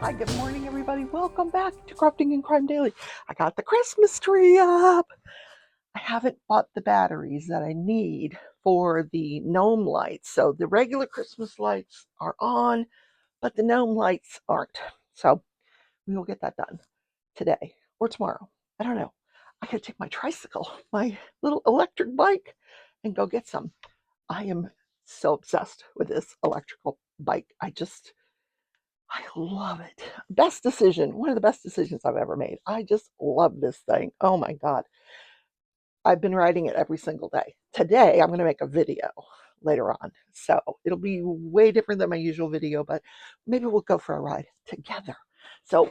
Hi, good morning, everybody. Welcome back to Crafting and Crime Daily. I got the Christmas tree up. I haven't bought the batteries that I need for the gnome lights. So the regular Christmas lights are on, but the gnome lights aren't. So we will get that done today or tomorrow. I don't know. I could take my tricycle, my little electric bike, and go get some. I am so obsessed with this electrical bike. I love it. Best decision. One of the best decisions I've ever made. I just love this thing. Oh my God. I've been riding it every single day. Today, I'm going to make a video later on. So it'll be way different than my usual video, but maybe we'll go for a ride together. So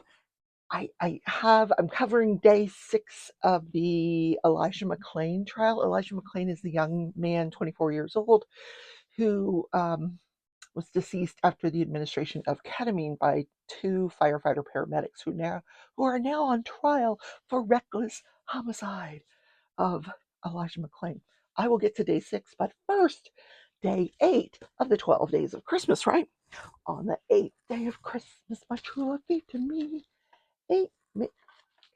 I'm covering day 6 of the Elijah McClain trial. Elijah McClain is the young man, 24 years old, who was deceased after the administration of ketamine by 2 firefighter paramedics who are now on trial for reckless homicide of Elijah McClain. I will get to day 6, but first, day 8 of the 12 days of Christmas, right? On the 8th day of Christmas, my true love gave to me 8,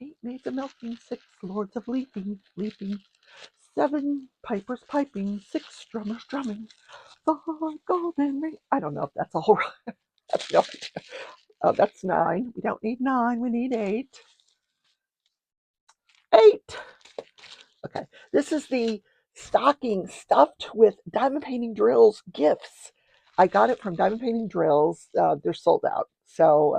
8 maids of milking, 6 lords of leaping, 7 pipers piping, 6 drummers drumming, 5 golden rings. I don't know if that's all right. That's no idea. Oh, that's 9. We don't need 9. We need 8. 8. Okay. This is the stocking stuffed with Diamond Painting Drills gifts. I got it from Diamond Painting Drills. They're sold out. So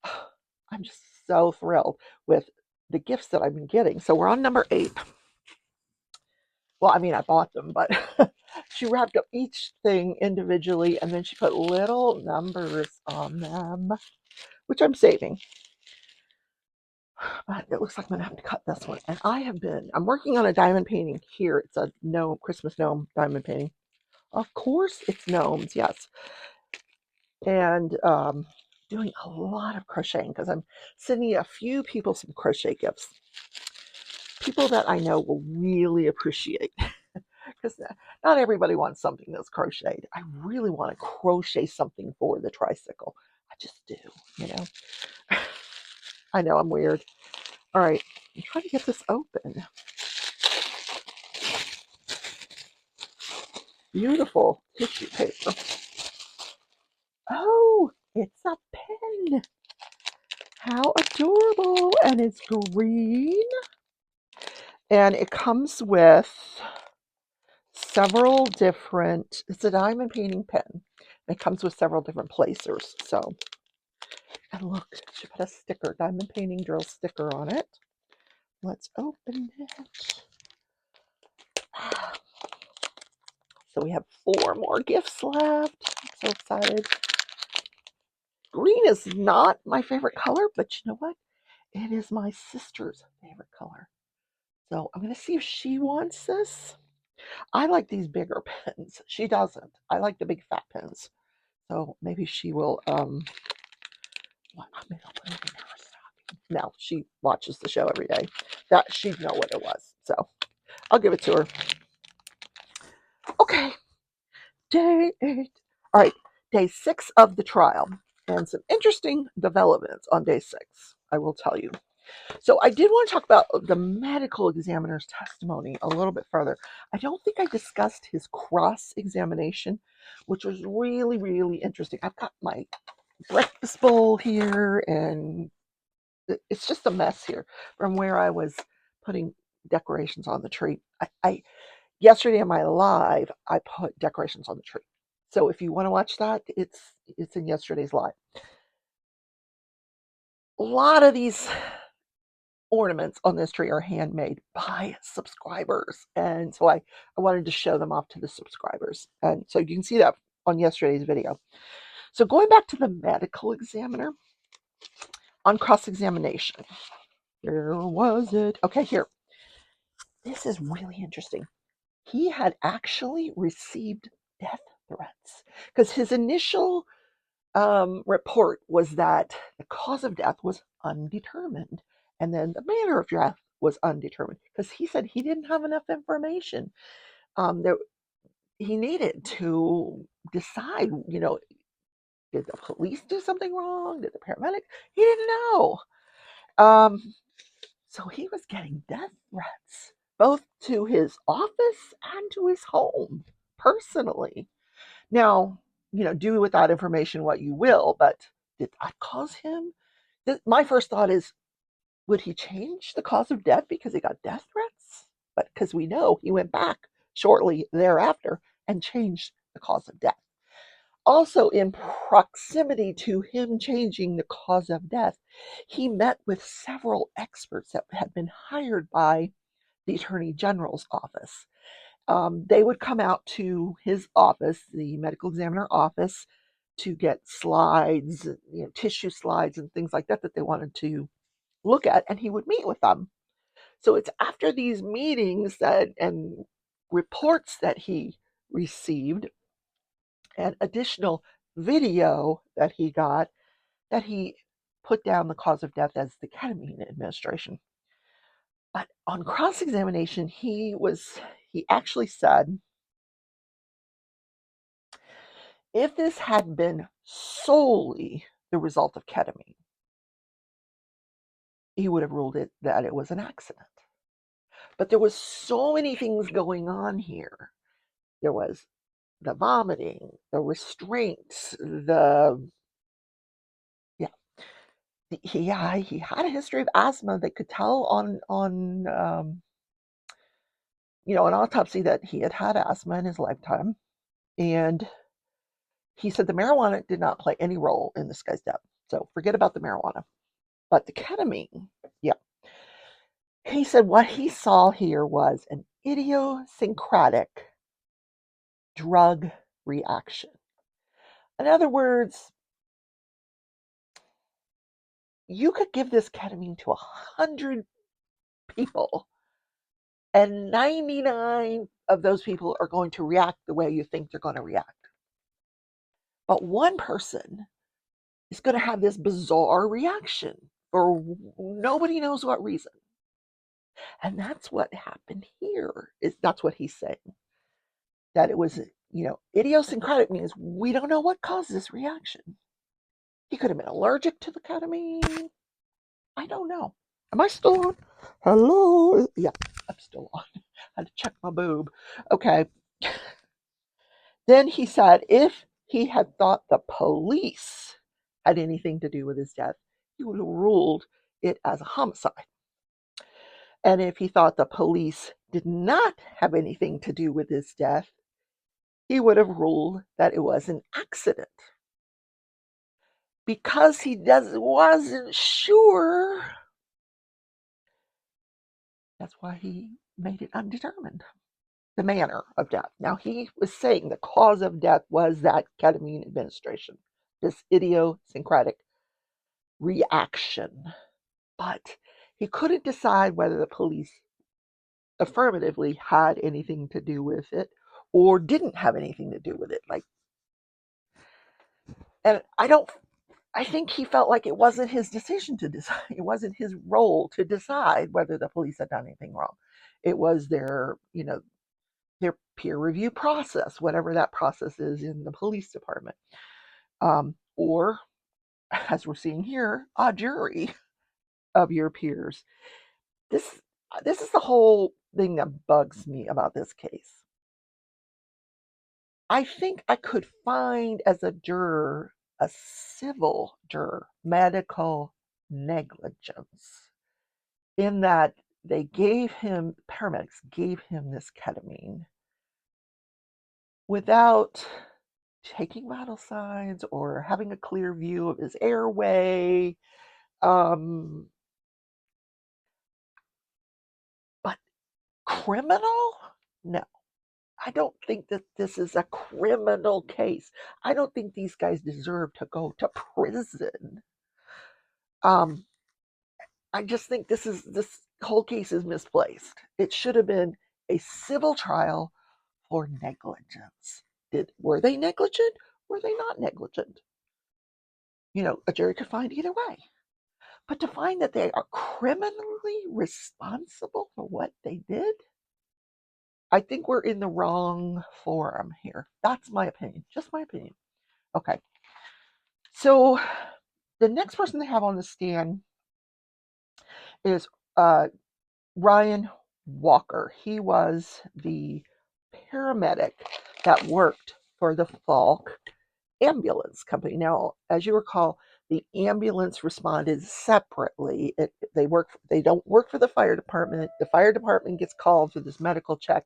I'm just so thrilled with the gifts that I've been getting. So we're on number 8. Well, I mean, I bought them, but she wrapped up each thing individually and then she put little numbers on them, which I'm saving. But it looks like I'm gonna have to cut this one. And I'm working on a diamond painting here. It's a gnome, Christmas gnome diamond painting. Of course, it's gnomes, yes. And doing a lot of crocheting because I'm sending a few people some crochet gifts. People that I know will really appreciate because not everybody wants something that's crocheted. I really want to crochet something for the tricycle. I just do, you know. I know I'm weird. All right, I'm trying to get this open. Beautiful tissue paper. Oh, it's a pen. How adorable. And it's green. And it comes with several different, it's a diamond painting pen. It comes with several different placers. So, and look, she put a sticker, diamond painting drill sticker on it. Let's open it. So we have 4 more gifts left. I'm so excited. Green is not my favorite color, but you know what? It is my sister's favorite color. So I'm going to see if she wants this. I like these bigger pens. She doesn't. I like the big fat pens. So maybe she will, maybe I'll put it in her stocking. No, she watches the show every day. That she'd know what it was. So I'll give it to her. Okay, day 8. All right, day 6 of the trial. And some interesting developments on day 6, I will tell you. So I did want to talk about the medical examiner's testimony a little bit further. I don't think I discussed his cross-examination, which was really, really interesting. I've got my breakfast bowl here, and it's just a mess here from where I was putting decorations on the tree. I yesterday in my live, I put decorations on the tree. So if you want to watch that, it's in yesterday's live. A lot of these ornaments on this tree are handmade by subscribers. And so I wanted to show them off to the subscribers. And so you can see that on yesterday's video. So going back to the medical examiner on cross-examination. Where was it? Okay, here. This is really interesting. He had actually received death threats because his initial report was that the cause of death was undetermined. And then the manner of death was undetermined because he said he didn't have enough information. There, he needed to decide, Did the police do something wrong? Did the paramedic? He didn't know. Um, so he was getting death threats, both to his office and to his home, personally. Now, do with that information what you will, but did that cause him? My first thought is, would he change the cause of death because he got death threats? But because we know he went back shortly thereafter and changed the cause of death. Also, in proximity to him changing the cause of death, he met with several experts that had been hired by the Attorney General's office. They would come out to his office, the medical examiner office, to get slides, tissue slides and things like that they wanted to look at, and he would meet with them. So it's after these meetings and reports that he received and additional video that he got that he put down the cause of death as the ketamine administration. But on cross-examination, he actually said, if this had been solely the result of ketamine, he would have ruled it that it was an accident. But there was so many things going on here. There was the vomiting, the restraints, he had a history of asthma. They could tell on an autopsy that he had asthma in his lifetime, and he said the marijuana did not play any role in this guy's death. So forget about the marijuana, but the ketamine, yeah. He said what he saw here was an idiosyncratic drug reaction. In other words, you could give this ketamine to 100 people, and 99 of those people are going to react the way you think they're going to react. But one person is going to have this bizarre reaction for nobody knows what reason. And that's what happened here. That's what he's saying. That it was, idiosyncratic means we don't know what caused this reaction. He could have been allergic to the ketamine. I don't know. Am I still on? Hello? Yeah, I'm still on. I had to check my boob. Okay. Then he said if he had thought the police had anything to do with his death, he would have ruled it as a homicide. And if he thought the police did not have anything to do with his death, he would have ruled that it was an accident. Because he wasn't sure, that's why he made it undetermined, the manner of death. Now, he was saying the cause of death was that ketamine administration, this idiosyncratic reaction. But he couldn't decide whether the police affirmatively had anything to do with it or didn't have anything to do with it. And I think he felt like it wasn't his decision to decide. It wasn't his role to decide whether the police had done anything wrong. It was their peer review process, whatever that process is in the police department. Or, as we're seeing here, a jury of your peers. This is the whole thing that bugs me about this case. I think I could find as a juror, a civil juror, medical negligence, in that paramedics gave him this ketamine without taking vital signs or having a clear view of his airway. But criminal? No. I don't think that this is a criminal case. I don't think these guys deserve to go to prison. Um, I just think this whole case is misplaced. It should have been a civil trial for negligence. Were they negligent? Were they not negligent? A jury could find either way. But to find that they are criminally responsible for what they did, I think we're in the wrong forum here. That's my opinion. Just my opinion. Okay. So the next person they have on the stand is Ryan Walker. He was the paramedic that worked for the Falk ambulance company. Now, as you recall, the ambulance responded separately. They don't work for the fire department. The fire department gets called for this medical check,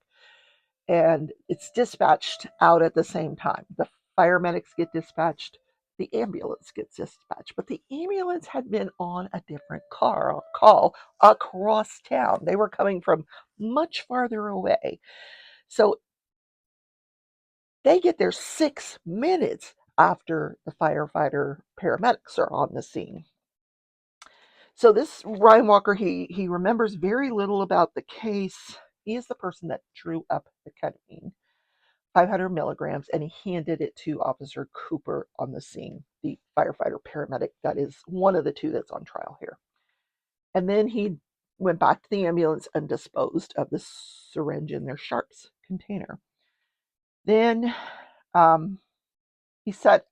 and it's dispatched out at the same time. The paramedics get dispatched, the ambulance gets dispatched. But the ambulance had been on a different call across town. They were coming from much farther away. So they get there 6 minutes after the firefighter paramedics are on the scene. So this Ryan Walker, he remembers very little about the case. He is the person that drew up the ketamine, 500 milligrams, and he handed it to Officer Cooper on the scene, the firefighter paramedic that is one of the two that's on trial here. And then he went back to the ambulance and disposed of the syringe in their sharps container. Then he said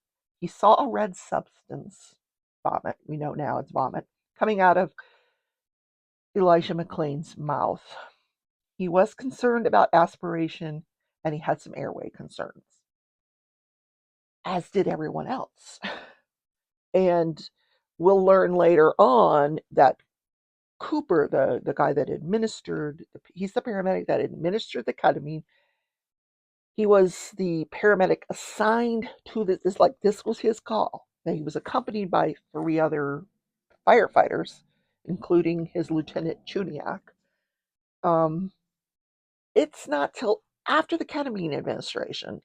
he saw a red substance, vomit, we know now it's vomit, coming out of Elijah McClain's mouth. He was concerned about aspiration and he had some airway concerns, as did everyone else. And we'll learn later on that Cooper, the guy that he's the paramedic that administered the ketamine. He was the paramedic assigned to this was his call. Now, he was accompanied by 3 other firefighters, including his Lieutenant Chuniak. It's not till after the ketamine administration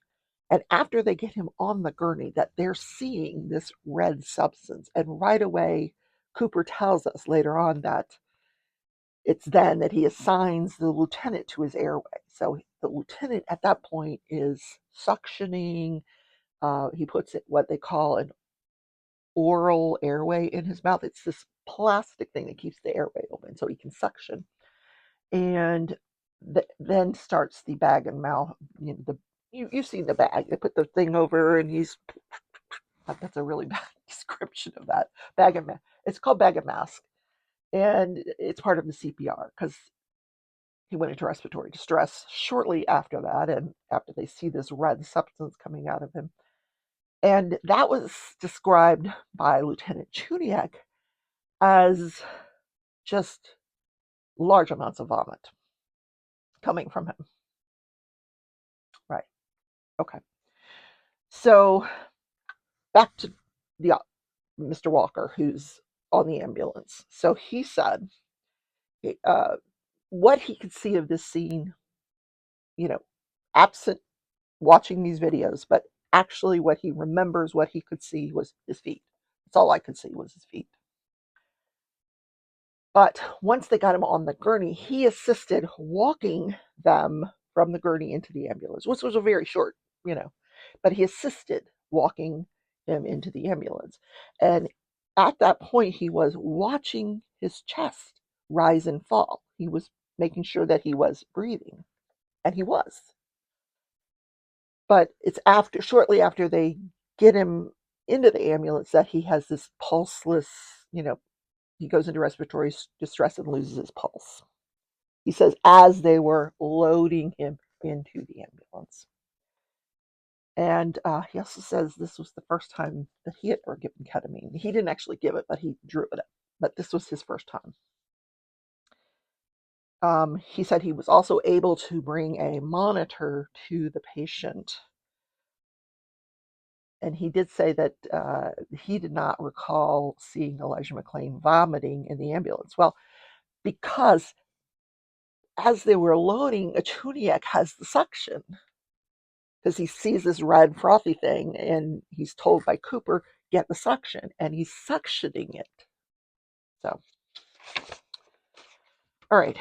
and after they get him on the gurney that they're seeing this red substance. And right away, Cooper tells us later on that it's then that he assigns the lieutenant to his airway. So the lieutenant at that point is suctioning. He puts it what they call an oral airway in his mouth. It's this plastic thing that keeps the airway open so he can suction. And then starts the bag and mouth. You've seen the bag. They put the thing over, and that's a really bad description of that bag and mask. It's called bag and mask, and it's part of the CPR because he went into respiratory distress shortly after that, and after they see this red substance coming out of him. And that was described by Lieutenant Chuniak as just large amounts of vomit coming from him. Right. Okay. So back to the Mr. Walker, who's on the ambulance. So he said what he could see of this scene, absent watching these videos, but actually what he remembers, what he could see was his feet. That's all I could see was his feet. But once they got him on the gurney, he assisted walking them from the gurney into the ambulance, which was a very short, but he assisted walking him into the ambulance. And at that point, he was watching his chest rise and fall. He was making sure that he was breathing, and he was. But it's shortly after they get him into the ambulance that he has this pulseless, he goes into respiratory distress and loses his pulse. He says as they were loading him into the ambulance. And he also says this was the first time that he had ever given ketamine. He didn't actually give it, but he drew it up. But this was his first time. He said he was also able to bring a monitor to the patient. And he did say that he did not recall seeing Elijah McClain vomiting in the ambulance. Well, because as they were loading, Chuniak has the suction because he sees this red frothy thing and he's told by Cooper, get the suction, and he's suctioning it. So, all right.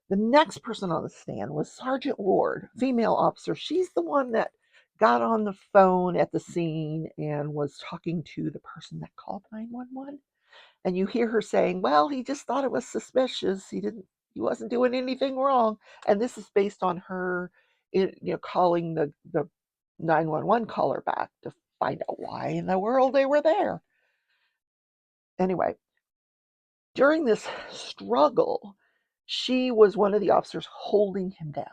The next person on the stand was Sergeant Ward, female officer. She's the one that got on the phone at the scene and was talking to the person that called 911. And you hear her saying, well, he just thought it was suspicious. He wasn't doing anything wrong. And this is based on her, calling the 911 caller back to find out why in the world they were there. Anyway, during this struggle, she was one of the officers holding him down.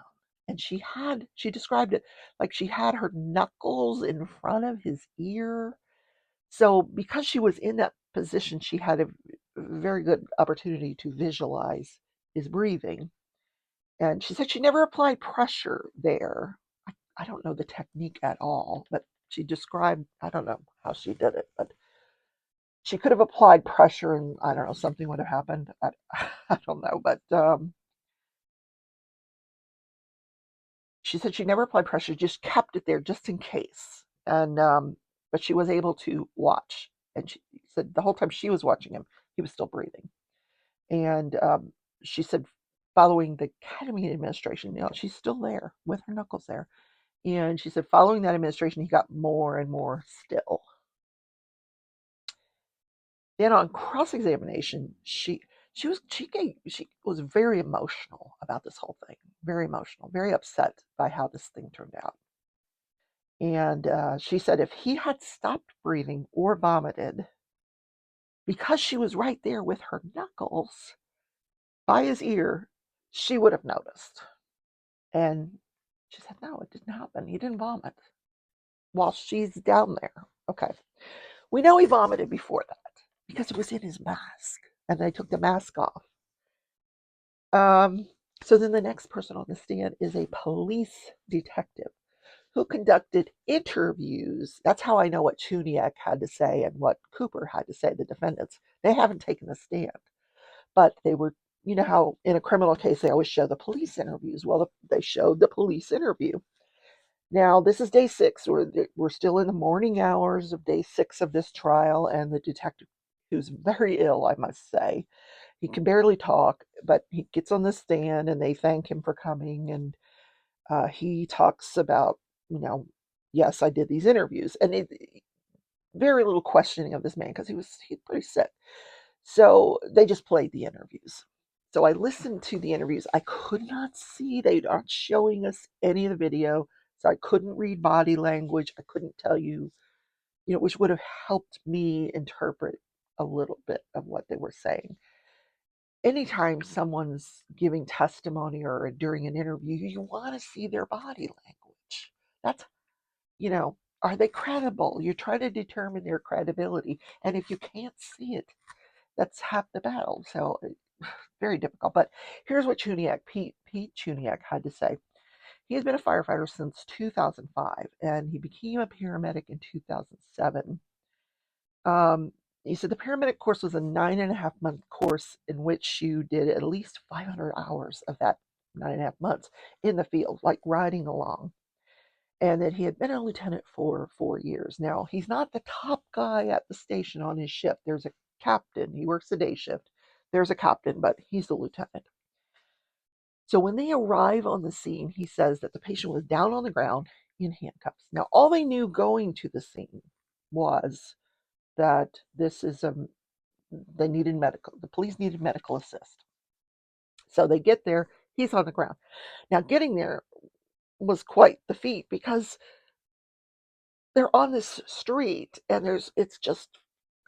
And she described it like she had her knuckles in front of his ear. So, because she was in that position, she had a very good opportunity to visualize his breathing. And she said she never applied pressure there. I don't know the technique at all, but she described, I don't know how she did it, but she could have applied pressure and I don't know, something would have happened. I don't know, but she said she never applied pressure, just kept it there just in case. And but she was able to watch, and she said the whole time she was watching him, he was still breathing. And she said, following the ketamine administration, she's still there with her knuckles there. And she said, following that administration, he got more and more still. Then on cross examination, she was very emotional about this whole thing, very emotional, very upset by how this thing turned out. And she said if he had stopped breathing or vomited, because she was right there with her knuckles by his ear, she would have noticed. And she said, no, it didn't happen. He didn't vomit while she's down there. Okay. We know he vomited before that because it was in his mask and they took the mask off. So then the next person on the stand is a police detective who conducted interviews. That's how I know what Chuniak had to say and what Cooper had to say, the defendants. They haven't taken the stand, but they were, you know how in a criminal case they always show the police interviews. Well, they showed the police interview. Now, this is day 6. We're still in the morning hours of day 6 of this trial, and the detective, who's very ill, I must say, he can barely talk, but he gets on the stand and they thank him for coming. And he talks about, yes, I did these interviews. And very little questioning of this man because he's pretty sick. So they just played the interviews. So I listened to the interviews. I could not see, they aren't showing us any of the video. So I couldn't read body language. I couldn't tell you, which would have helped me interpret a little bit of what they were saying. Anytime someone's giving testimony or during an interview, you want to see their body language. That's, are they credible? You're trying to determine their credibility. And if you can't see it, that's half the battle. So very difficult. But here's what Pete Chuniak had to say. He has been a firefighter since 2005, and he became a paramedic in 2007. He said the paramedic course was a 9.5-month course in which you did at least 500 hours of that 9.5 months in the field, like riding along. And that he had been a lieutenant for 4 years. Now, he's not the top guy at the station on his ship. There's a captain. He works the day shift. There's a captain, but he's the lieutenant. So when they arrive on the scene, he says that the patient was down on the ground in handcuffs. Now, all they knew going to the scene was that the police needed medical assist. So they get there, he's on the ground. Now, getting there was quite the feat because they're on this street and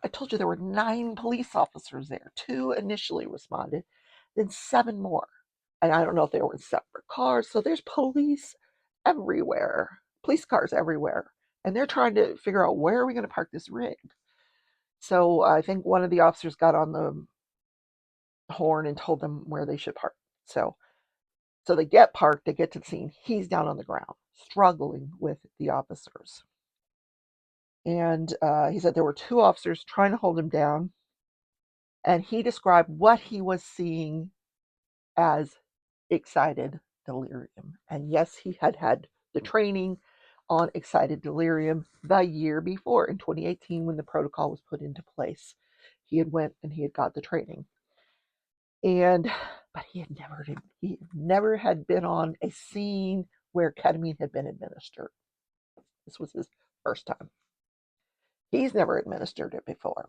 I told you there were 9 police officers there. 2 initially responded, then 7 more. And I don't know if they were in separate cars. So there's police cars everywhere. And they're trying to figure out, where are we going to park this rig? So I think one of the officers got on the horn and told them where they should park. So they get parked, they get to the scene. He's down on the ground, struggling with the officers. And he said there were 2 officers trying to hold him down. And he described what he was seeing as excited delirium. And yes, he had the training on excited delirium the year before in 2018 when the protocol was put into place. He had went and he had got the training. But he never had been on a scene where ketamine had been administered. This was his first time. He's never administered it before.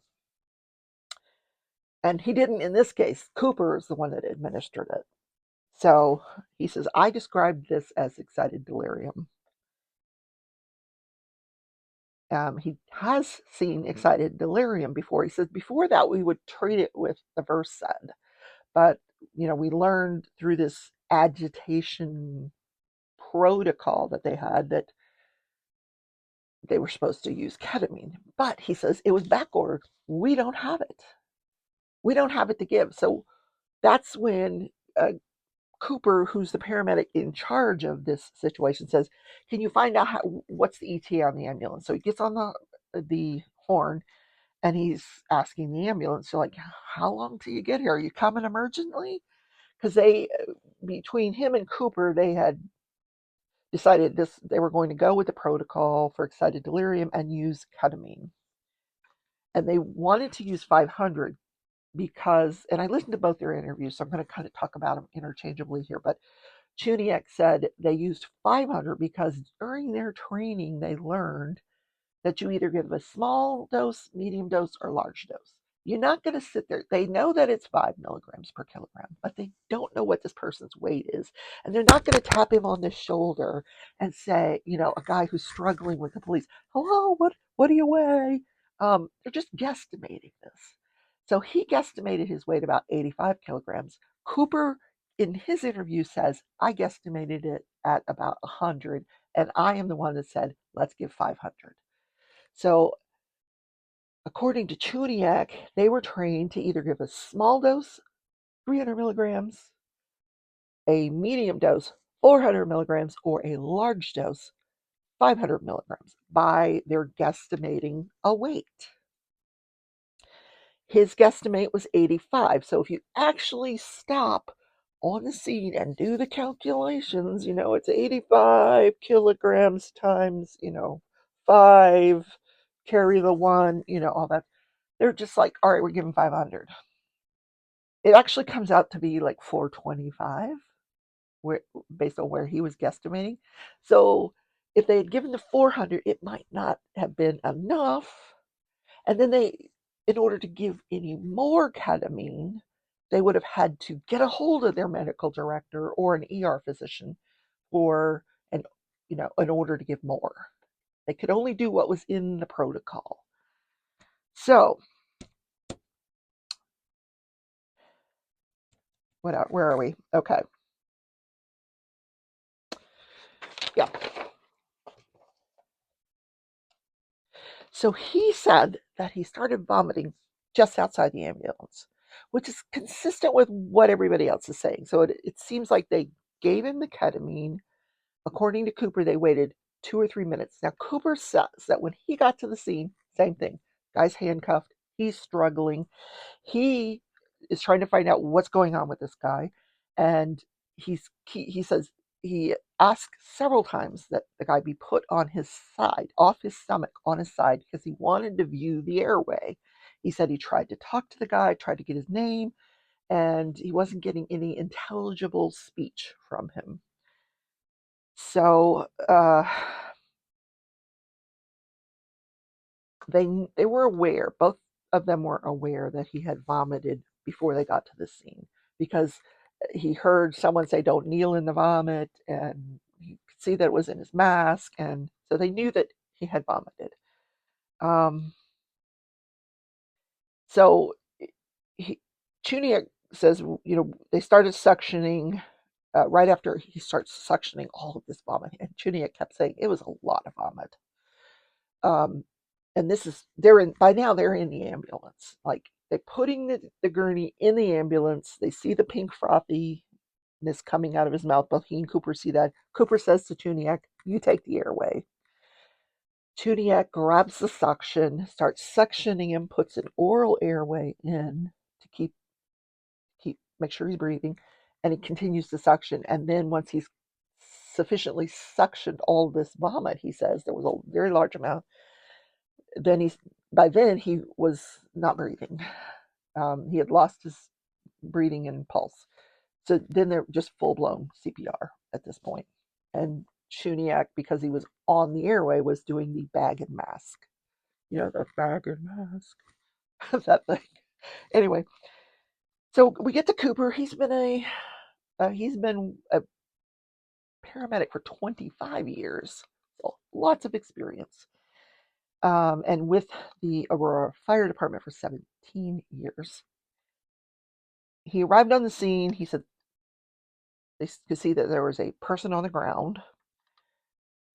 And he didn't in this case. Cooper is the one that administered it. So he says, I described this as excited delirium. He has seen excited delirium before. He says before that we would treat it with the Versed, but we learned through this agitation protocol that they had that they were supposed to use ketamine. But he says it was back ordered. We don't have it. We don't have it to give. So that's when Cooper, who's the paramedic in charge of this situation, says, "Can you find out what's the ETA on the ambulance?" So he gets on the horn and he's asking the ambulance, so like, "How long till you get here? Are you coming emergently?" Because between him and Cooper, they had decided they were going to go with the protocol for excited delirium and use ketamine, and they wanted to use 500 because, and I listened to both their interviews, so I'm going to kind of talk about them interchangeably here, but Chuniak said they used 500 because during their training they learned that you either give a small dose, medium dose, or large dose. You're not going to sit there. They know that it's 5 milligrams per kilogram, but they don't know what this person's weight is. And they're not going to tap him on the shoulder and say, a guy who's struggling with the police, "Hello, what do you weigh?" They're just guesstimating this. So he guesstimated his weight about 85 kilograms. Cooper, in his interview, says, "I guesstimated it at about 100, and I am the one that said, let's give 500. So, according to Chuniak, they were trained to either give a small dose, 300 milligrams, a medium dose, 400 milligrams, or a large dose, 500 milligrams, by their guesstimating a weight. His guesstimate was 85. So, if you actually stop on the scene and do the calculations, it's 85 kilograms times, 5, carry the 1, all that. They're just like, all right, we're giving 500. It actually comes out to be like 425, based on where he was guesstimating. So if they had given the 400, it might not have been enough. And then in order to give any more ketamine, they would have had to get a hold of their medical director or an ER physician for an, in order to give more. They could only do what was in the protocol. So where are we? Okay. Yeah. So he said that he started vomiting just outside the ambulance, which is consistent with what everybody else is saying. So it seems like they gave him the ketamine. According to Cooper, they waited 2 or 3 minutes. Now, Cooper says that when he got to the scene, same thing. Guy's handcuffed. He's struggling. He is trying to find out what's going on with this guy. And he says he asked several times that the guy be put on his side, off his stomach, on his side, because he wanted to view the airway. He said he tried to talk to the guy, tried to get his name, and he wasn't getting any intelligible speech from him. So they were aware, both of them were aware that he had vomited before they got to the scene, because he heard someone say, "Don't kneel in the vomit," and you could see that it was in his mask, and so they knew that he had vomited. So Chuniak says, they started suctioning right after he starts suctioning all of this vomit, and Chuniak kept saying it was a lot of vomit. And by now they're in the ambulance. Like, they're putting the gurney in the ambulance. They see the pink frothiness coming out of his mouth. Both he and Cooper see that. Cooper says to Chuniak, "You take the airway." Chuniak grabs the suction, starts suctioning him, puts an oral airway in to make sure he's breathing, and he continues to suction. And then once he's sufficiently suctioned all this vomit, he says there was a very large amount, by then he was not breathing. He had lost his breathing and pulse. So then they're just full blown CPR at this point. And Chuniak, because he was on the airway, was doing the bag and mask. The bag and mask. That thing. Anyway, so we get to Cooper. He's been a paramedic for 25 years. So lots of experience. and with the Aurora Fire Department for 17 years. He arrived on the scene. He said they could see that there was a person on the ground,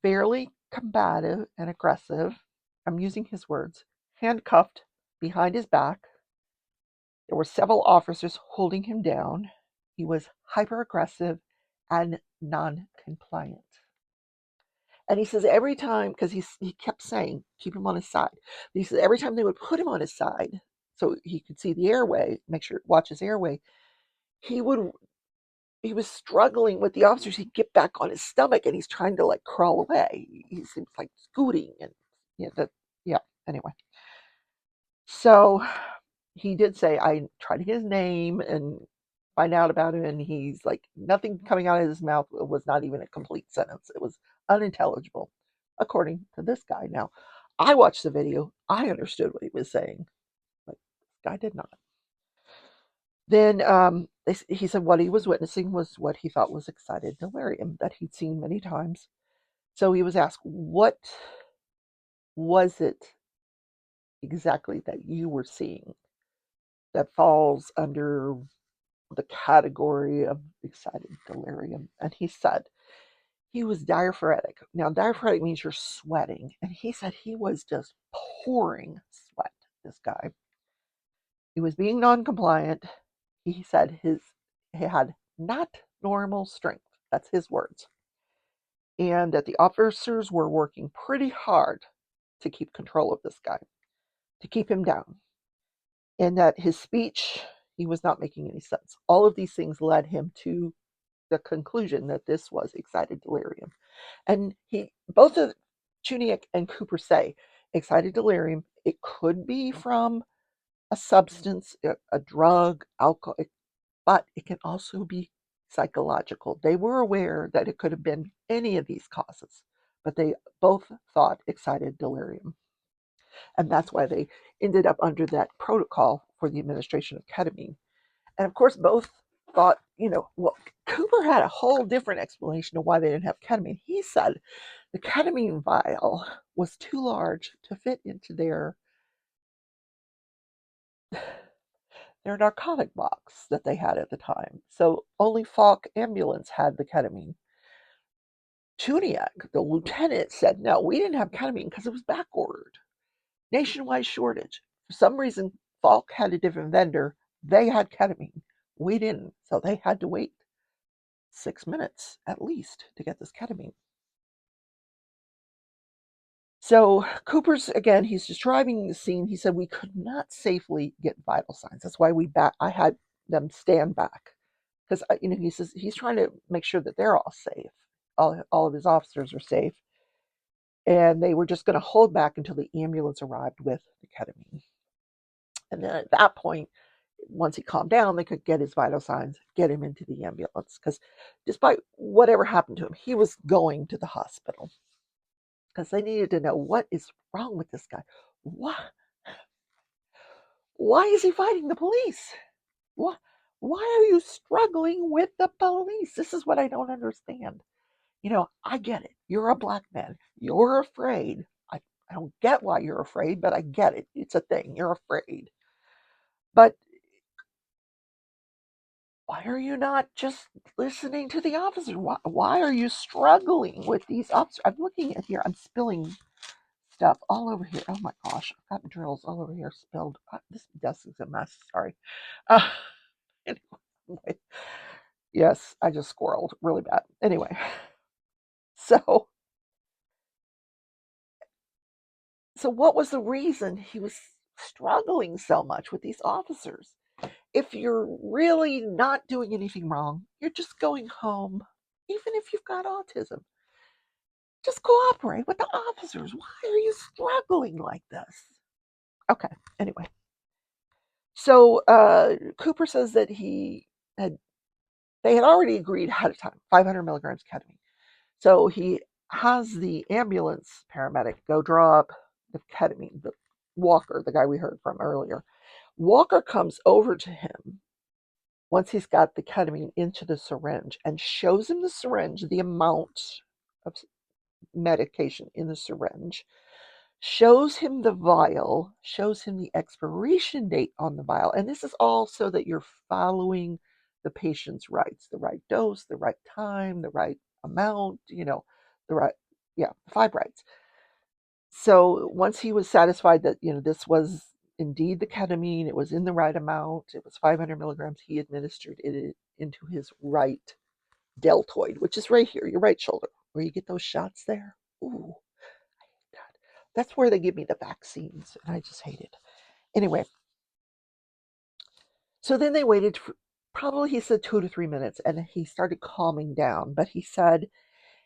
fairly combative and aggressive. I'm using his words, handcuffed behind his back. There were several officers holding him down. He was hyper aggressive and non compliant. And he says every time, because he kept saying, keep him on his side. But he says every time they would put him on his side, so he could see the airway, make sure watch his airway, he was struggling with the officers. He'd get back on his stomach and he's trying to like crawl away. He seems like scooting and yeah. Anyway, so he did say I tried to get his name and find out about him, and he's like nothing coming out of his mouth was not even a complete sentence. It was unintelligible, according to this guy. Now, I watched the video. I understood what he was saying, but this guy did not. Then he said what he was witnessing was what he thought was excited delirium that he'd seen many times. So he was asked, what was it exactly that you were seeing that falls under the category of excited delirium? And he said he was diaphoretic. Now, diaphoretic means you're sweating. And he said he was just pouring sweat, this guy. He was being non-compliant. He said he had not normal strength. That's his words. And that the officers were working pretty hard to keep control of this guy, to keep him down. And that his speech, he was not making any sense. All of these things led him to the conclusion that this was excited delirium. And both of Chuniak and Cooper say excited delirium, it could be from a substance, a drug, alcohol, but it can also be psychological. They were aware that it could have been any of these causes, but they both thought excited delirium. And that's why they ended up under that protocol for the administration of ketamine. And of course, both thought, well, Cooper had a whole different explanation of why they didn't have ketamine. He said the ketamine vial was too large to fit into their narcotic box that they had at the time. So only Falk ambulance had the ketamine. Chuniak, the lieutenant, said, no, we didn't have ketamine because it was back ordered. Nationwide shortage. For some reason, Falk had a different vendor. They had ketamine. We didn't. So they had to wait 6 minutes at least to get this ketamine. So Cooper's, again, he's describing the scene. He said we could not safely get vital signs. That's why I had them stand back. Because, he says he's trying to make sure that they're all safe. All of his officers are safe. And they were just going to hold back until the ambulance arrived with the ketamine. And then at that point, once he calmed down, they could get his vital signs, get him into the ambulance. Because despite whatever happened to him, he was going to the hospital. Because they needed to know what is wrong with this guy. Why is he fighting the police? Why are you struggling with the police? This is what I don't understand. I get it. You're a black man. You're afraid. I don't get why you're afraid, but I get it. It's a thing. You're afraid. But why are you not just listening to the officer? Why are you struggling with these officers? I'm looking at here. I'm spilling stuff all over here. Oh my gosh. I've got drills all over here spilled. This desk is a mess. Sorry. Anyway. Yes, I just squirreled really bad. Anyway. So what was the reason he was struggling so much with these officers? If you're really not doing anything wrong, you're just going home, even if you've got autism. Just cooperate with the officers. Why are you struggling like this? Okay, anyway. So Cooper says that they had already agreed ahead of time, 500 milligrams ketamine. So he has the ambulance paramedic go draw up the ketamine, the Walker, the guy we heard from earlier. Walker comes over to him once he's got the ketamine into the syringe and shows him the syringe, the amount of medication in the syringe, shows him the vial, shows him the expiration date on the vial. And this is all so that you're following the patient's rights, the right dose, the right time, the right amount, the right, yeah, 5 rights. So once he was satisfied that, this was indeed the ketamine, it was in the right amount, it was 500 milligrams, he administered it into his right deltoid, which is right here, your right shoulder, where you get those shots there. Ooh, God. That's where they give me the vaccines, and I just hate it. Anyway, so then they waited for probably, he said, 2 to 3 minutes, and he started calming down, but he said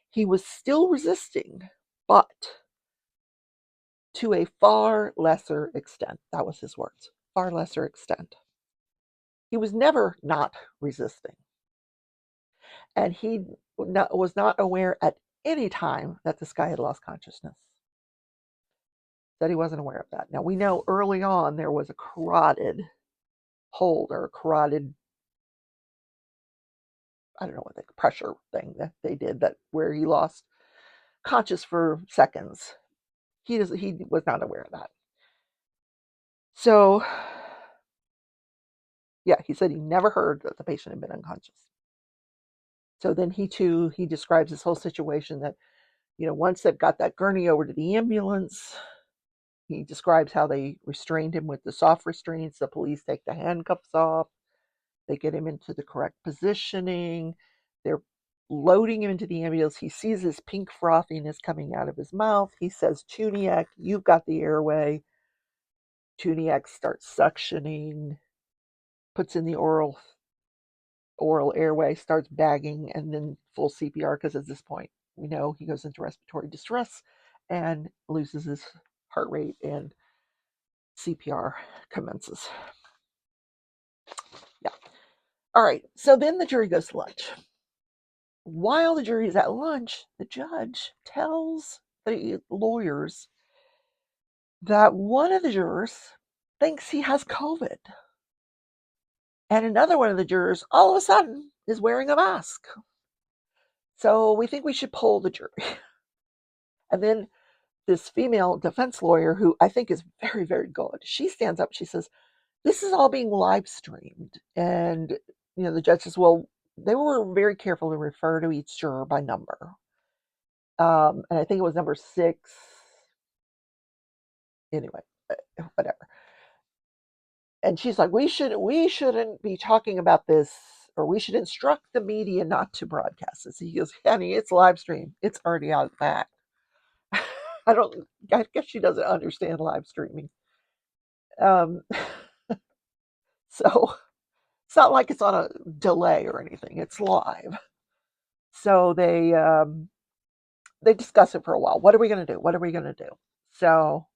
he was still resisting, but to a far lesser extent. That was his words, far lesser extent. He was never not resisting. And he was not aware at any time that this guy had lost consciousness. That he wasn't aware of that. Now, we know early on there was a carotid hold or a carotid, I don't know what the pressure thing that they did, that where he lost conscious for seconds. He was not aware of that. So, yeah, he said he never heard that the patient had been unconscious. So then he describes this whole situation that, once they've got that gurney over to the ambulance, he describes how they restrained him with the soft restraints. The police take the handcuffs off. They get him into the correct positioning. They're loading him into the ambulance. He sees this pink frothiness coming out of his mouth. He says, Chuniak, you've got the airway. Chuniak starts suctioning, puts in the oral airway, starts bagging, and then full CPR, because at this point, we know he goes into respiratory distress and loses his heart rate, and CPR commences. Yeah. All right. So then the jury goes to lunch. While the jury is at lunch, the judge tells the lawyers that one of the jurors thinks he has COVID. And another one of the jurors, all of a sudden, is wearing a mask. So we think we should poll the jury. And then this female defense lawyer, who I think is very, very good, she stands up. She says, this is all being live streamed. And, the judge says, well, they were very careful to refer to each juror by number. And I think it was number 6. Anyway, whatever. And she's like, we shouldn't be talking about this, or we should instruct the media not to broadcast this. He goes, honey, it's live stream. It's already out of the back. I guess she doesn't understand live streaming. So it's not like it's on a delay or anything. It's live. So they discuss it for a while. What are we going to do? What are we going to do? So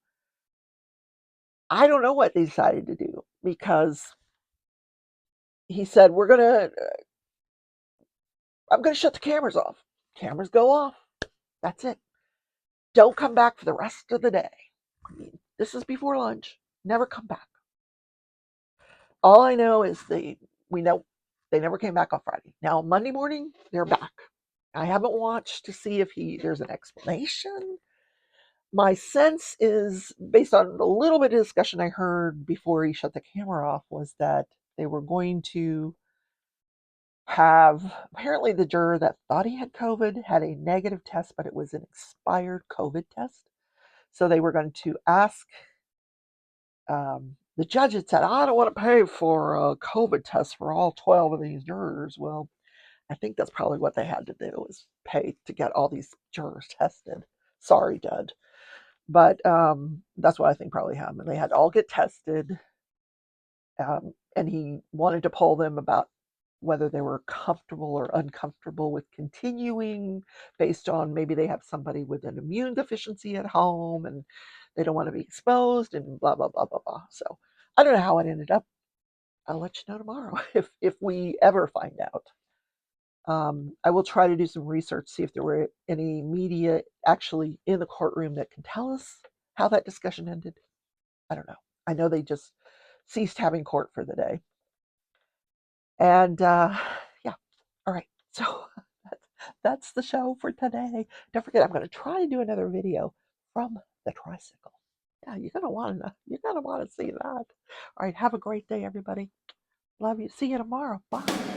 I don't know what they decided to do, because he said, I'm going to shut the cameras off. Cameras go off. That's it. Don't come back for the rest of the day. This is before lunch. Never come back. All I know is we know they never came back on Friday. Now, Monday morning, they're back. I haven't watched to see if there's an explanation. My sense is, based on a little bit of discussion I heard before he shut the camera off, was that they were going to have, apparently the juror that thought he had COVID had a negative test, but it was an expired COVID test. So they were going to ask, the judge had said, I don't want to pay for a COVID test for all 12 of these jurors. Well, I think that's probably what they had to do, is pay to get all these jurors tested. Sorry, Dud. But that's what I think probably happened. They had to all get tested, and he wanted to poll them about whether they were comfortable or uncomfortable with continuing, based on maybe they have somebody with an immune deficiency at home and they don't want to be exposed, and blah, blah, blah, blah, blah. So I don't know how it ended up. I'll let you know tomorrow if we ever find out. I will try to do some research, see if there were any media actually in the courtroom that can tell us how that discussion ended. I don't know. I know they just ceased having court for the day. And yeah, all right. So that's the show for today. Don't forget, I'm going to try to do another video from the tricycle. Yeah, you're gonna want to see that. All right, have a great day, everybody. Love you. See you tomorrow. Bye.